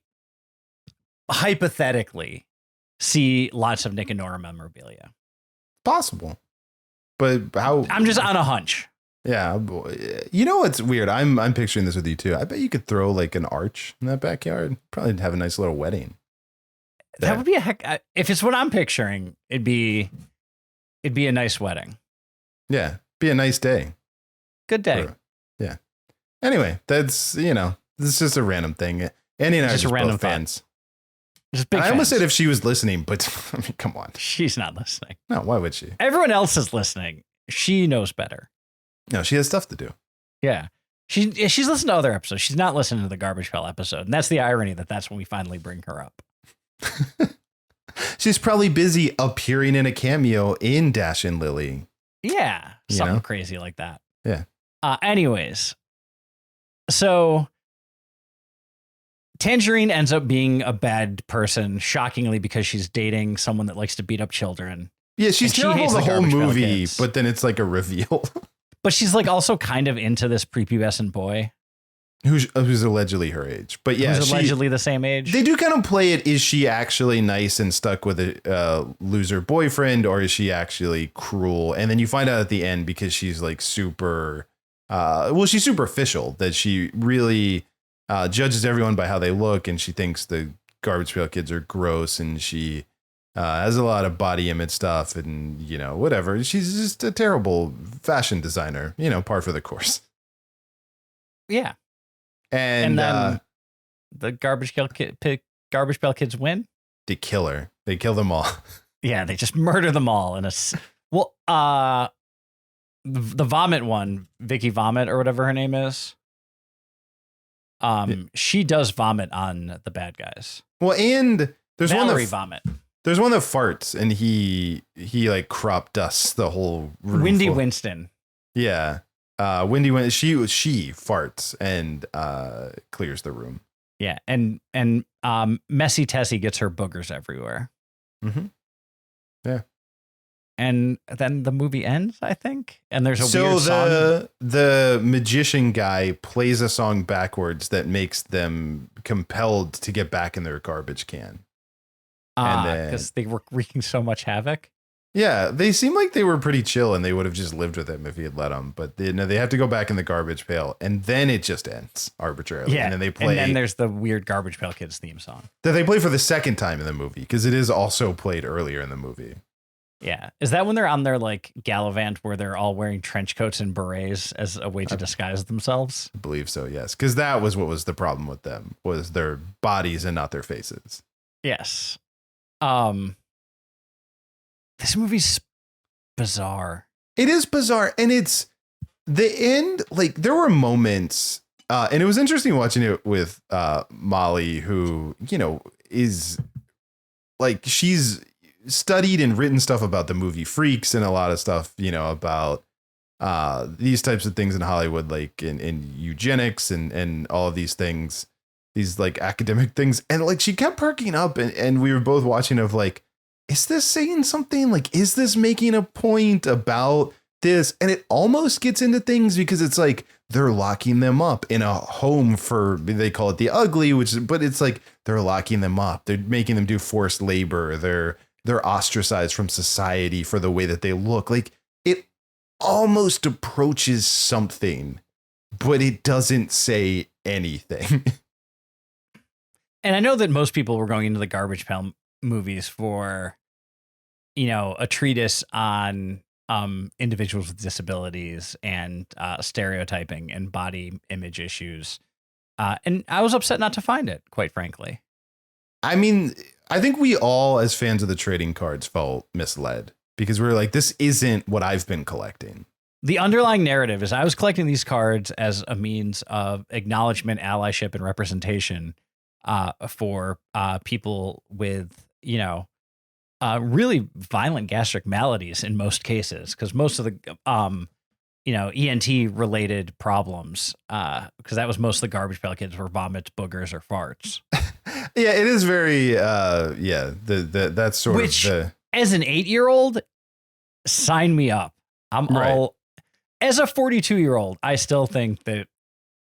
[SPEAKER 8] hypothetically see lots of Nick and Nora memorabilia.
[SPEAKER 7] Possible. But how?
[SPEAKER 8] I'm just on a hunch.
[SPEAKER 7] Yeah. You know what's weird? I'm picturing this with you too. I bet you could throw like an arch in that backyard. Probably have a nice little wedding.
[SPEAKER 8] That would be if it's what I'm picturing, it'd be a nice wedding.
[SPEAKER 7] Yeah. Be a nice day.
[SPEAKER 8] Good day.
[SPEAKER 7] Yeah. Anyway, that's, this is just a random thing. Andy and I are just both fans.
[SPEAKER 8] Just big
[SPEAKER 7] I
[SPEAKER 8] fans.
[SPEAKER 7] almost said if she was listening, but I mean, come on.
[SPEAKER 8] She's not listening.
[SPEAKER 7] No, why would she?
[SPEAKER 8] Everyone else is listening. She knows better.
[SPEAKER 7] No, she has stuff to do.
[SPEAKER 8] Yeah. She's listened to other episodes. She's not listening to the Garbage Pail episode. And that's the irony that's when we finally bring her up.
[SPEAKER 7] She's probably busy appearing in a cameo in Dash and Lily.
[SPEAKER 8] Yeah. Something crazy like that.
[SPEAKER 7] Yeah.
[SPEAKER 8] Anyways. So Tangerine ends up being a bad person, shockingly, because she's dating someone that likes to beat up children.
[SPEAKER 7] Yeah, she's terrible the whole movie, but then it's like a reveal.
[SPEAKER 8] But she's like also kind of into this prepubescent boy.
[SPEAKER 7] Who's allegedly her age. But yeah,
[SPEAKER 8] who's allegedly the same age.
[SPEAKER 7] They do kind of play it. Is she actually nice and stuck with a loser boyfriend, or is she actually cruel? And then you find out at the end because she's like super, she's superficial, that she really judges everyone by how they look. And she thinks the Garbage Pail Kids are gross, and she has a lot of body image stuff and, whatever. She's just a terrible fashion designer, par for the course.
[SPEAKER 8] Yeah.
[SPEAKER 7] And
[SPEAKER 8] then the Garbage Pail Kids win.
[SPEAKER 7] They kill her. They kill them all.
[SPEAKER 8] Yeah, they just murder them all in the Vomit one, Vicky Vomit or whatever her name is. She does vomit on the bad guys.
[SPEAKER 7] Well, and there's
[SPEAKER 8] Valerie Vomit.
[SPEAKER 7] There's one that farts, and he like crop dusts the whole room.
[SPEAKER 8] Windy Winston.
[SPEAKER 7] Yeah. Windy Winston. She farts and clears the room.
[SPEAKER 8] Yeah, and Messy Tessie gets her boogers everywhere.
[SPEAKER 7] Mm-hmm. Yeah.
[SPEAKER 8] And then the movie ends, I think. And there's a
[SPEAKER 7] so
[SPEAKER 8] weird song.
[SPEAKER 7] The magician guy plays a song backwards that makes them compelled to get back in their garbage can.
[SPEAKER 8] Because they were wreaking so much havoc.
[SPEAKER 7] Yeah, they seem like they were pretty chill and they would have just lived with him if he had let them. But they have to go back in the garbage pail and then it just ends arbitrarily.
[SPEAKER 8] Yeah,
[SPEAKER 7] and then they play.
[SPEAKER 8] And then there's the weird Garbage Pail Kids theme song
[SPEAKER 7] that they play for the second time in the movie because it is also played earlier in the movie.
[SPEAKER 8] Yeah. Is that when they're on their like gallivant where they're all wearing trench coats and berets as a way to disguise themselves?
[SPEAKER 7] I believe so, yes. Because that was what was the problem with them, was their bodies and not their faces.
[SPEAKER 8] Yes. This movie's bizarre.
[SPEAKER 7] It is bizarre. And it's the end. Like there were moments and it was interesting watching it with Molly, who, you know, is like she's studied and written stuff about the movie Freaks and a lot of stuff, you know, about these types of things in Hollywood, like in eugenics and all of these things, these like academic things. And like she kept perking up and we were both watching of like, is this saying something? Like, is this making a point about this? And it almost gets into things because it's like they're locking them up in a home for, they call it the ugly, but it's like they're locking them up. They're making them do forced labor. They're ostracized from society for the way that they look. Like it almost approaches something, but it doesn't say anything.
[SPEAKER 8] And I know that most people were going into the Garbage Pail movies for, you know, a treatise on individuals with disabilities and stereotyping and body image issues. And I was upset not to find it, quite frankly.
[SPEAKER 7] I mean, I think we all, as fans of the trading cards, felt misled because we were like, this isn't what I've been collecting.
[SPEAKER 8] The underlying narrative is I was collecting these cards as a means of acknowledgement, allyship, and representation for people with, you know, really violent gastric maladies in most cases, because most of the, you know, ENT related problems, because that was most of the Garbage Pail Kids were vomits, boogers, or farts.
[SPEAKER 7] Yeah, it is very, that's sort
[SPEAKER 8] Which,
[SPEAKER 7] of the...
[SPEAKER 8] as an 8-year-old, sign me up. I'm
[SPEAKER 7] Right.
[SPEAKER 8] all, as a 42-year-old, I still think that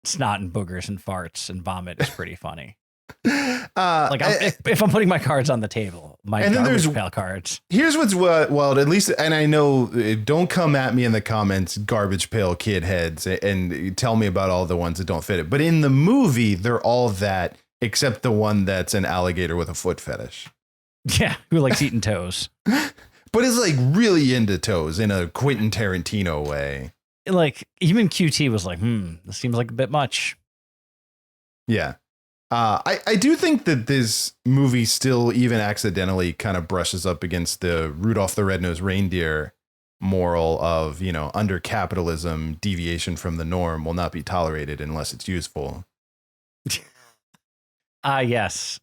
[SPEAKER 8] snot and boogers and farts and vomit is pretty funny. Like if I'm putting my cards on the table, my Garbage Pail cards.
[SPEAKER 7] Here's what's well, at least, and I know, don't come at me in the comments, Garbage Pail Kid heads, and tell me about all the ones that don't fit it. But in the movie, they're all that, except the one that's an alligator with a foot fetish.
[SPEAKER 8] Yeah, who likes eating toes.
[SPEAKER 7] But it's like really into toes in a Quentin Tarantino way.
[SPEAKER 8] Like even QT was like, this seems like a bit much.
[SPEAKER 7] Yeah. I do think that this movie still even accidentally kind of brushes up against the Rudolph the Red-Nosed Reindeer moral of, you know, under capitalism, deviation from the norm will not be tolerated unless it's useful.
[SPEAKER 8] Yes.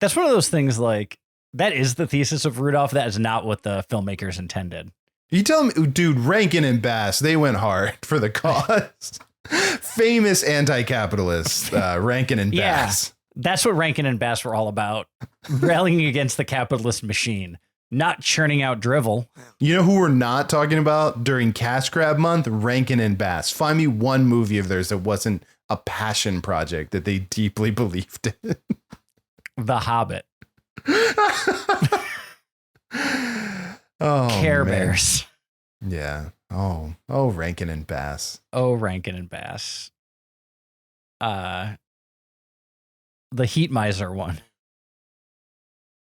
[SPEAKER 8] That's one of those things like that is the thesis of Rudolph. That is not what the filmmakers intended.
[SPEAKER 7] You tell me, dude, Rankin and Bass, they went hard for the cause. Famous anti-capitalist Rankin and Bass.
[SPEAKER 8] That's what Rankin and Bass were all about. Rallying against the capitalist machine, not churning out drivel.
[SPEAKER 7] You know who we're not talking about during Cash Grab Month? Rankin and Bass. Find me one movie of theirs that wasn't a passion project that they deeply believed in.
[SPEAKER 8] The Hobbit.
[SPEAKER 7] Oh,
[SPEAKER 8] Care
[SPEAKER 7] man.
[SPEAKER 8] Bears.
[SPEAKER 7] Yeah. Oh, Rankin and Bass.
[SPEAKER 8] Oh, Rankin and Bass. The Heat Miser one.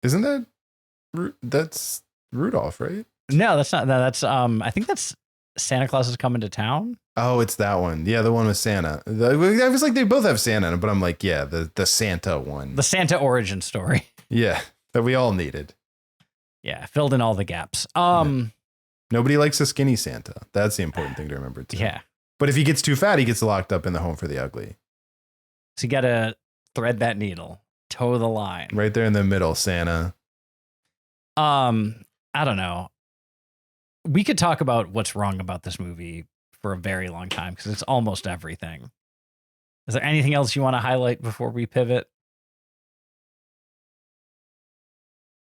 [SPEAKER 7] Isn't that's Rudolph, right?
[SPEAKER 8] No, that's not. That's I think that's Santa Claus is Coming to Town.
[SPEAKER 7] Oh, it's that one. Yeah, the one with Santa. I was like, they both have Santa in it, but I'm like, yeah, the Santa one.
[SPEAKER 8] The Santa origin story.
[SPEAKER 7] Yeah, that we all needed.
[SPEAKER 8] Yeah, filled in all the gaps.
[SPEAKER 7] Nobody likes a skinny Santa. That's the important thing to remember too.
[SPEAKER 8] Yeah.
[SPEAKER 7] But if he gets too fat, he gets locked up in the home for the ugly.
[SPEAKER 8] So you got to thread that needle, toe the line.
[SPEAKER 7] Right there in the middle, Santa.
[SPEAKER 8] I don't know. We could talk about what's wrong about this movie for a very long time because it's almost everything. Is there anything else you want to highlight before we pivot?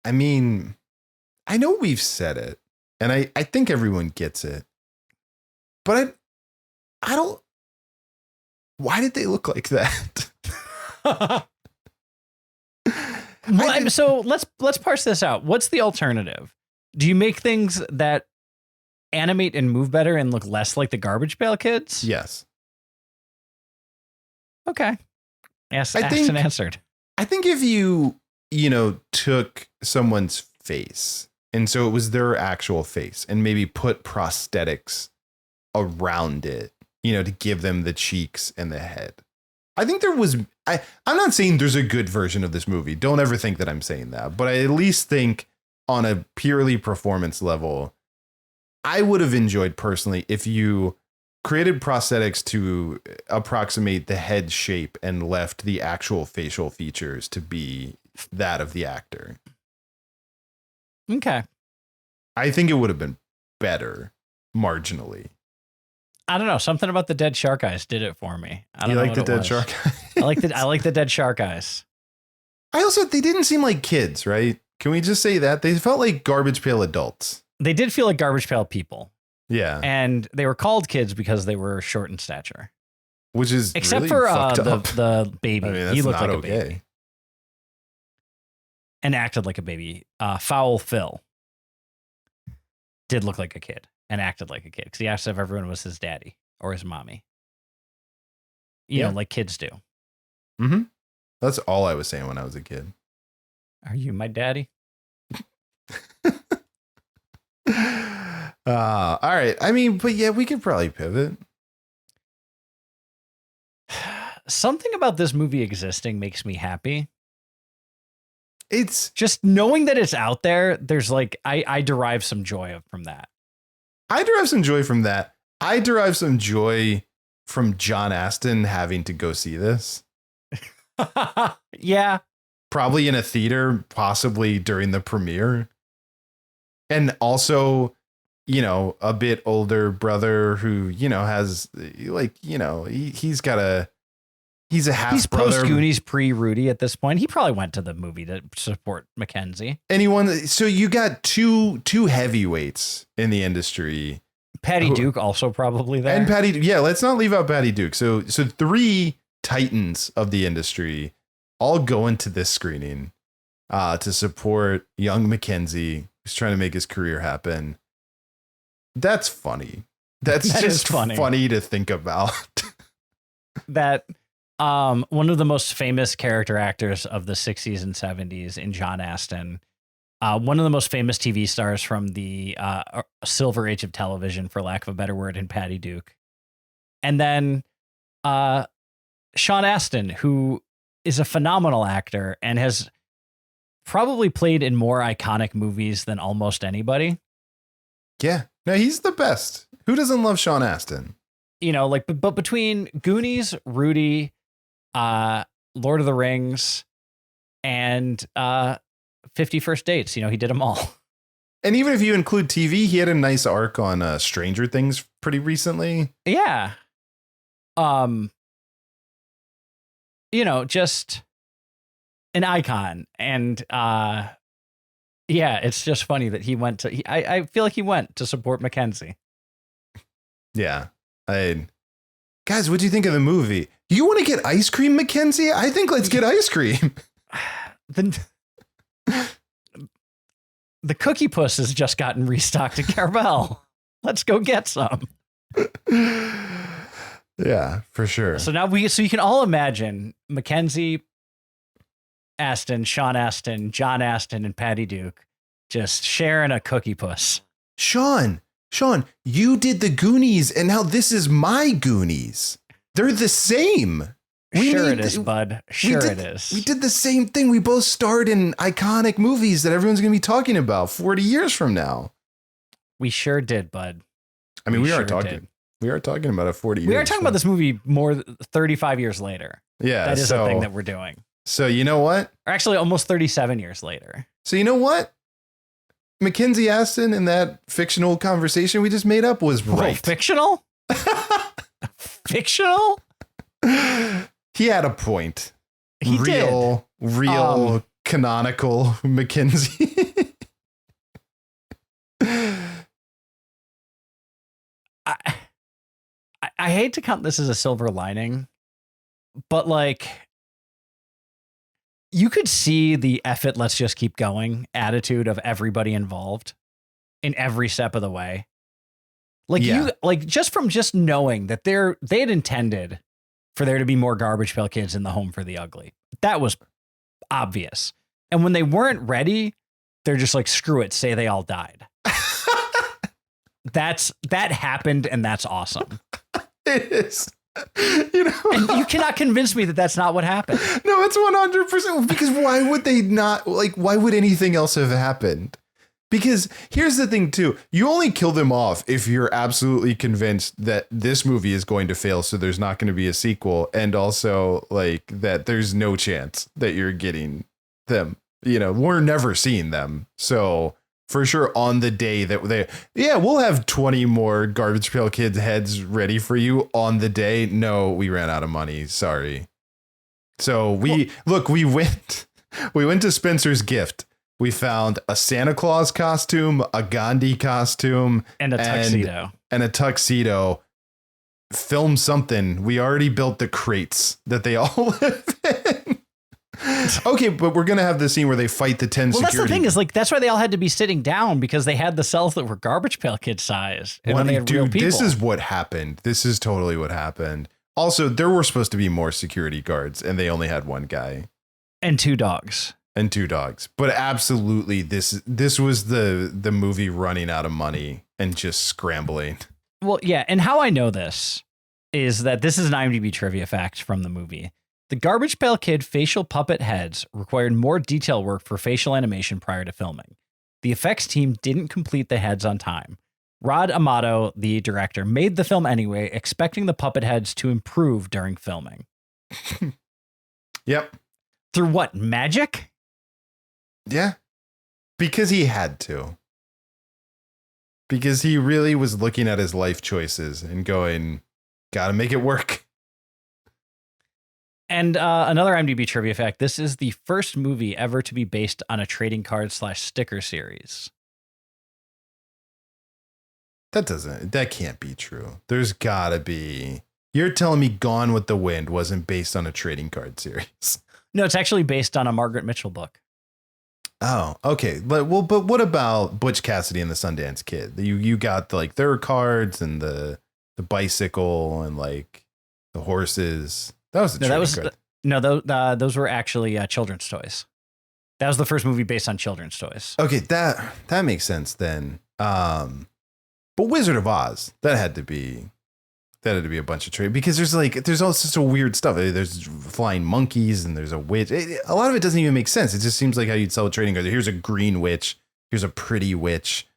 [SPEAKER 7] I mean, I know we've said it, and I think everyone gets it, but I don't. Why did they look like that?
[SPEAKER 8] So let's parse this out. What's the alternative? Do you make things that animate and move better and look less like the Garbage Pail Kids?
[SPEAKER 7] Yes.
[SPEAKER 8] Okay. Yes,
[SPEAKER 7] I
[SPEAKER 8] asked
[SPEAKER 7] think-
[SPEAKER 8] and answered.
[SPEAKER 7] I think if you took someone's face, and so it was their actual face, and maybe put prosthetics around it, to give them the cheeks and the head. I think there was, I'm not saying there's a good version of this movie. Don't ever think that I'm saying that. But I at least think on a purely performance level, I would have enjoyed personally if you created prosthetics to approximate the head shape and left the actual facial features to be that of the actor.
[SPEAKER 8] Okay.
[SPEAKER 7] I think it would have been better marginally.
[SPEAKER 8] I don't know. Something about the dead shark eyes did it for me. I don't
[SPEAKER 7] You
[SPEAKER 8] know
[SPEAKER 7] like
[SPEAKER 8] what
[SPEAKER 7] the
[SPEAKER 8] it
[SPEAKER 7] dead
[SPEAKER 8] was.
[SPEAKER 7] shark?
[SPEAKER 8] I like the dead shark eyes.
[SPEAKER 7] They didn't seem like kids, right? Can we just say that? They felt like garbage pail adults.
[SPEAKER 8] They did feel like Garbage Pail people.
[SPEAKER 7] Yeah.
[SPEAKER 8] And they were called kids because they were short in stature.
[SPEAKER 7] Which is
[SPEAKER 8] Except
[SPEAKER 7] really
[SPEAKER 8] for
[SPEAKER 7] fucked up.
[SPEAKER 8] the baby.
[SPEAKER 7] I mean, that's
[SPEAKER 8] He looked
[SPEAKER 7] not
[SPEAKER 8] like a
[SPEAKER 7] okay.
[SPEAKER 8] baby. And acted like a baby. Foul Phil did look like a kid and acted like a kid because he asked if everyone was his daddy or his mommy. You know, like kids do.
[SPEAKER 7] Mm-hmm. That's all I was saying when I was a kid.
[SPEAKER 8] Are you my daddy?
[SPEAKER 7] All right. I mean, but yeah, we could probably pivot.
[SPEAKER 8] Something about this movie existing makes me happy.
[SPEAKER 7] It's
[SPEAKER 8] just knowing that it's out there. There's like, I derive some joy from that.
[SPEAKER 7] I derive some joy from that. I derive some joy from John Astin having to go see this.
[SPEAKER 8] Yeah.
[SPEAKER 7] Probably in a theater, possibly during the premiere. And also, a bit older brother who, has like, he's a half
[SPEAKER 8] He's
[SPEAKER 7] brother.
[SPEAKER 8] post Goonies, pre Rudy at this point. He probably went to the movie to support Mackenzie.
[SPEAKER 7] So you got two heavyweights in the industry.
[SPEAKER 8] Patty Duke also probably there.
[SPEAKER 7] And Patty, yeah, let's not leave out Patty Duke. So three titans of the industry all go into this screening to support young Mackenzie, who's trying to make his career happen. That's funny. That just funny to think about.
[SPEAKER 8] That one of the most famous character actors of the 60s and 70s in John Astin, one of the most famous TV stars from the silver age of television, for lack of a better word, in Patty Duke. And then Sean Astin, who is a phenomenal actor and has probably played in more iconic movies than almost anybody.
[SPEAKER 7] Yeah. No, he's the best. Who doesn't love Sean Astin?
[SPEAKER 8] But between Goonies, Rudy, Lord of the Rings, and 50 First Dates, he did them all.
[SPEAKER 7] And even if you include TV, he had a nice arc on Stranger Things pretty recently.
[SPEAKER 8] Yeah. Just an icon. And it's just funny that he went to, I feel like he went to support Mackenzie.
[SPEAKER 7] Yeah. Guys, what do you think of the movie? You want to get ice cream, Mackenzie? I think let's get ice cream. The Cookie Puss has just gotten restocked at Carvel. Let's go get some. Yeah, for sure. So now so you can all imagine Mackenzie, Astin, Sean Astin, John Astin, and Patty Duke just sharing a Cookie Puss. Sean, you did the Goonies, and now this is my Goonies. They're the same. Sure it is, bud. Sure it is. We did the same thing. We both starred in iconic movies that everyone's going to be talking about 40 years from now. We sure did, bud. I mean, we are talking about it 40 years. We are talking about this movie more 35 years later. Yeah. That is a thing that we're doing. So you know what? Or actually almost 37 years later. So you know what? Mackenzie Astin in that fictional conversation we just made up was right. Fictional? Fictional? He had a point.
[SPEAKER 8] He
[SPEAKER 7] real canonical Mackenzie.
[SPEAKER 8] I hate to count this as a silver lining, but like you could see the F it, let's just keep going attitude of everybody involved in every step of the way. Like you like just from just knowing that they had intended for there to be more Garbage Pail Kids in the Home for the Ugly. That was obvious. And when they weren't ready, they're just like, screw it, say they all died. That happened, and that's awesome.
[SPEAKER 7] It is.
[SPEAKER 8] And you cannot convince me that that's not what happened.
[SPEAKER 7] No, it's 100%. Because why would they not? Like, why would anything else have happened? Because here's the thing, too. You only kill them off if you're absolutely convinced that this movie is going to fail, so there's not going to be a sequel. And also, like, that there's no chance that you're getting them. We're never seeing them. So for sure, on the day that we'll have 20 more Garbage Pail Kids heads ready for you on the day. No, we ran out of money. Sorry. So we went to Spencer's Gift. We found a Santa Claus costume, a Gandhi costume,
[SPEAKER 8] and a tuxedo.
[SPEAKER 7] And a tuxedo. Film something. We already built the crates that they all live in. Okay, but we're going to have the scene where they fight the 10 security.
[SPEAKER 8] Well, that's the thing is, like, that's why they all had to be sitting down, because they had the cells that were Garbage Pail Kid size. And they had real people.
[SPEAKER 7] This is what happened. This is totally what happened. Also, there were supposed to be more security guards, and they only had one guy.
[SPEAKER 8] And two dogs.
[SPEAKER 7] But absolutely, this was the movie running out of money and just scrambling.
[SPEAKER 8] Well, yeah, and how I know this is that this is an IMDb trivia fact from the movie. The Garbage Pail Kid facial puppet heads required more detail work for facial animation prior to filming. The effects team didn't complete the heads on time. Rod Amateau, the director, made the film anyway, expecting the puppet heads to improve during filming.
[SPEAKER 7] Yep.
[SPEAKER 8] Through what, magic?
[SPEAKER 7] Yeah. Because he had to. Because he really was looking at his life choices and going, gotta make it work.
[SPEAKER 8] And another IMDb trivia fact, this is the first movie ever to be based on a trading card / sticker series.
[SPEAKER 7] That can't be true. There's gotta be. You're telling me Gone with the Wind wasn't based on a trading card series?
[SPEAKER 8] No, it's actually based on a Margaret Mitchell book.
[SPEAKER 7] Oh, okay. But what about Butch Cassidy and the Sundance Kid? You got like their cards and the bicycle and like the horses. That was
[SPEAKER 8] those were actually children's toys. That was the first movie based on children's toys.
[SPEAKER 7] Okay, that makes sense then. But Wizard of Oz, that had to be a bunch of trade, because there's all sorts of weird stuff. There's flying monkeys and there's a witch. A lot of it doesn't even make sense. It just seems like how you'd sell a trading card. Here's a green witch. Here's a pretty witch.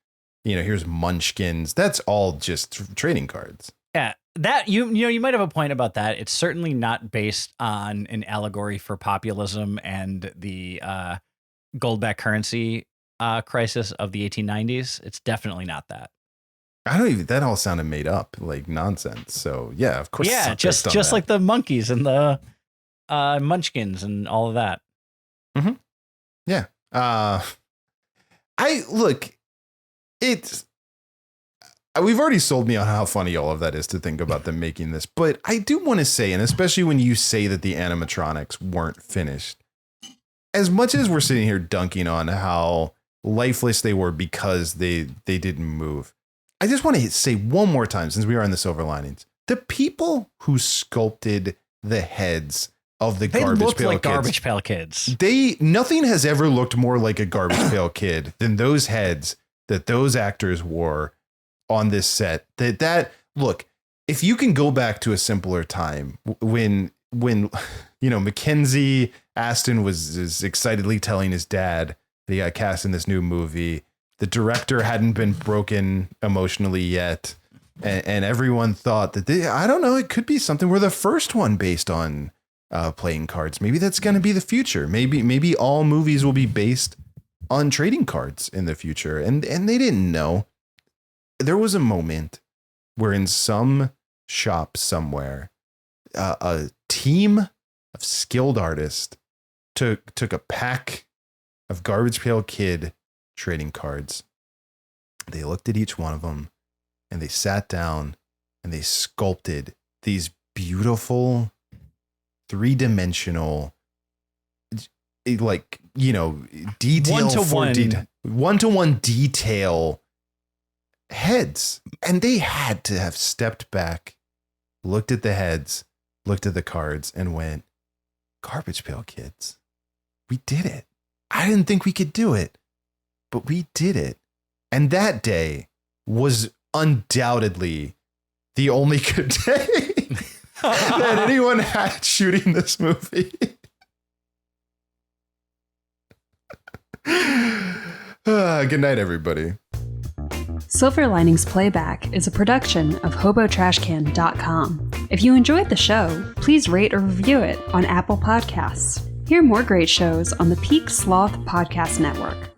[SPEAKER 7] Here's munchkins. That's all just trading cards.
[SPEAKER 8] Yeah. That you might have a point about that. It's certainly not based on an allegory for populism and the gold-backed currency crisis of the 1890s. It's definitely not that.
[SPEAKER 7] That all sounded made up, like nonsense. So yeah, of course.
[SPEAKER 8] Yeah, just like the monkeys and the munchkins and all of that.
[SPEAKER 7] Mm-hmm. Yeah. We've already sold me on how funny all of that is to think about them making this, but I do want to say, and especially when you say that the animatronics weren't finished, as much as we're sitting here dunking on how lifeless they were because they didn't move, I just want to say one more time, since we are in the silver linings, the people who sculpted the heads of the
[SPEAKER 8] Garbage Pail Kids.
[SPEAKER 7] Nothing has ever looked more like a Garbage Pail Kid than those heads that those actors wore on this set. Look, if you can go back to a simpler time when Mackenzie Astin was excitedly telling his dad that he got cast in this new movie, the director hadn't been broken emotionally yet, and everyone thought that I don't know, it could be something. We're the first one based on playing cards. Maybe that's going to be the future. Maybe all movies will be based on trading cards in the future, and they didn't know. There was a moment where in some shop somewhere, a team skilled artists took a pack of Garbage Pail Kid trading cards. They looked at each one of them and they sat down and they sculpted these beautiful 3-dimensional, like, you know, detail one-to-one detail heads. And they had to have stepped back, looked at the heads, looked at the cards, and went, Garbage Pail Kids, we did it. I didn't think we could do it, but we did it. And that day was undoubtedly the only good day that anyone had shooting this movie. Good night, everybody.
[SPEAKER 1] Silver Linings Playback is a production of HoboTrashCan.com. If you enjoyed the show, please rate or review it on Apple Podcasts. Hear more great shows on the Peak Sloth Podcast Network.